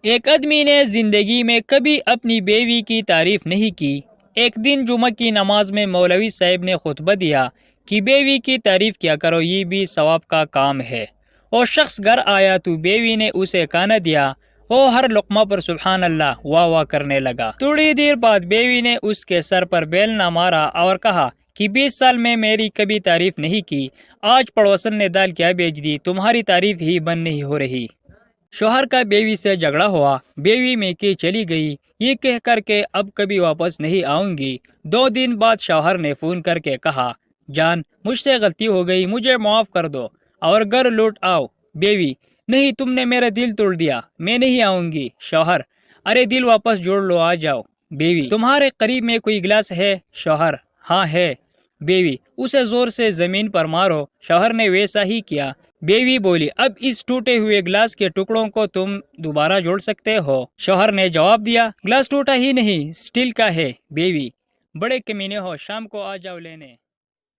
ایک آدمی نے زندگی میں کبھی اپنی بیوی کی تعریف نہیں کی۔ ایک دن جمعہ کی نماز میں مولوی صاحب نے خطبہ دیا کہ بیوی کی تعریف کیا کرو، یہ بھی ثواب کا کام ہے۔ وہ شخص گھر آیا تو بیوی نے اسے کھانا دیا، وہ ہر لقمہ پر سبحان اللہ واہ واہ کرنے لگا۔ تھوڑی دیر بعد بیوی نے اس کے سر پر بیلنا مارا اور کہا کہ 20 سال میں میری کبھی تعریف نہیں کی، آج پڑوسن نے دال کیا بیچ دی، تمہاری تعریف ہی بند نہیں ہو رہی۔ شوہر کا بیوی سے جھگڑا ہوا، بیوی میکے چلی گئی یہ کہہ کر کے اب کبھی واپس نہیں آؤں گی۔ 2 دن بعد شوہر نے فون کر کے کہا، جان مجھ سے غلطی ہو گئی، مجھے معاف کر دو اور گھر لوٹ آؤ۔ بیوی، نہیں تم نے میرا دل توڑ دیا، میں نہیں آؤں گی۔ شوہر، ارے دل واپس جوڑ لو، آ جاؤ۔ بیوی، تمہارے قریب میں کوئی گلاس ہے؟ شوہر، ہاں ہے۔ بیوی، اسے زور سے زمین پر مارو۔ شوہر نے ویسا ہی کیا۔ بیوی بولی، اب اس ٹوٹے ہوئے گلاس کے ٹکڑوں کو تم دوبارہ جوڑ سکتے ہو؟ شوہر نے جواب دیا، گلاس ٹوٹا ہی نہیں، سٹیل کا ہے۔ بیوی، بڑے کمینے ہو، شام کو آ جاؤ لینے۔